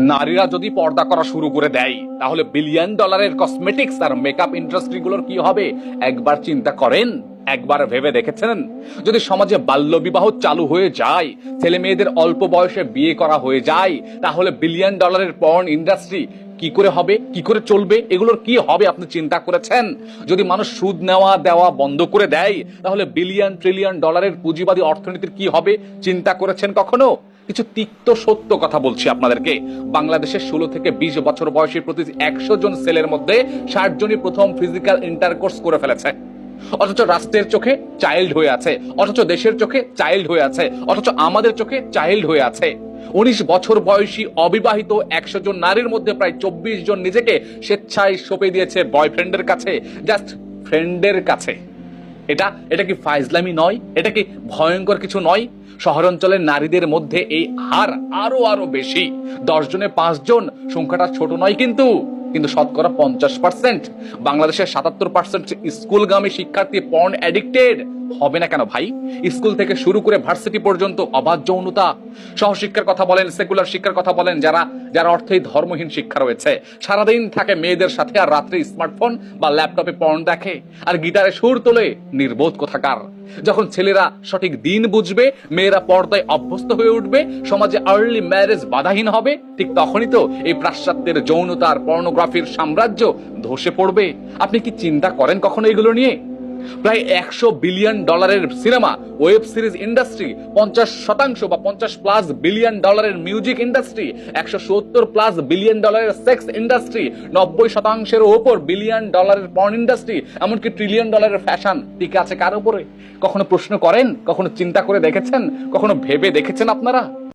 নারীরা যদি পর্দা করা শুরু করে দেয় তাহলে বিলিয়ন ডলারের কসমেটিক্স আর মেকআপ ইন্ডাস্ট্রিগুলোর কি হবে একবার চিন্তা করেন, একবার ভেবে দেখেছেন? যদি সমাজে বাল্যবিবাহ চালু হয়ে যায়, ছেলে মেয়েদের অল্প বয়সে বিয়ে করা হয়ে যায়, তাহলে বিলিয়ন ডলারের পর্ন ইন্ডাস্ট্রি কি করে হবে, কি করে চলবে, এগুলোর কি হবে আপনি চিন্তা করেছেন? যদি মানুষ সুদ নেওয়া দেওয়া বন্ধ করে দেয় তাহলে বিলিয়ন ট্রিলিয়ন ডলারের পুঁজিবাদী অর্থনীতির কি হবে চিন্তা করেছেন কখনো? কিছু তিক্ত সত্য কথা বলছি আপনাদেরকে। বাংলাদেশের 16 থেকে 20 বছর বয়সী প্রতি 100 জন ছেলের মধ্যে 60 জনই প্রথম ফিজিক্যাল ইন্টারকোর্স করে ফেলেছে। অথচ রাষ্ট্রের চোখে চাইল্ড হয়ে আছে, অথচ দেশের চোখে চাইল্ড হয়ে আছে, অথচ আমাদের চোখে চাইল্ড হয়ে আছে। 19 বছর বয়সী অবিবাহিত 100 জন নারীর মধ্যে প্রায় 24 জন নিজেকে স্বেচ্ছায় সঁপে দিয়েছে বয়ফ্রেন্ডের কাছে, জাস্ট ফ্রেন্ডের কাছে। এটা কি ফাইজলামি নয়? এটা কি ভয়ঙ্কর কিছু নয়? শহরাঞ্চলের নারীদের মধ্যে এই হার আরো বেশি। 10 জনে 5 জন, সংখ্যাটা ছোট নয় কিন্তু শতকরা 50%। বাংলাদেশের 77% স্কুলগামী শিক্ষার্থী পর্ন অ্যাডিক্টেড হবে না কেন ভাই? স্কুল থেকে শুরু করে ভার্সিটি পর্যন্ত অবাধ যৌনতা। সহশিক্ষার কথা বলেন, সেকুলার শিক্ষার কথা বলেন, যারা অর্থেই ধর্মহীন শিক্ষা রয়েছে, সারাদিন থাকে মেয়েদের সাথে আর রাত্রে স্মার্টফোন বা ল্যাপটপে পর্ন দেখে আর গিটারে সুর তোলে। নির্বোধ কোথাকার। যখন ছেলেরা সঠিক দিন বুঝবে, মেয়েরা পর্দায় অভ্যস্ত হয়ে উঠবে, সমাজে আর্লি ম্যারেজ বাধাহীন হবে, ঠিক তখনই তো এই পাশ্চাত্যের যৌনতার পর্নোগ্রাফির সাম্রাজ্য ধসে পড়বে। আপনি কি চিন্তা করেন কখনো এগুলো নিয়ে? প্রায় 100 বিলিয়ন ডলারের সিনেমা, ওয়েব সিরিজ ইন্ডাস্ট্রি, 50% বা 50+ বিলিয়ন ডলারের মিউজিক ইন্ডাস্ট্রি, 170+ বিলিয়ন ডলারের সেক্স ইন্ডাস্ট্রি, 90% ওপর বিলিয়ন ডলারের পর্ন ইন্ডাস্ট্রি, এমনকি ট্রিলিয়ন ডলারের ফ্যাশন টিকে আছে কার উপরে? কখনো প্রশ্ন করেন? কখনো চিন্তা করে দেখেছেন? কখনো ভেবে দেখেছেন আপনারা?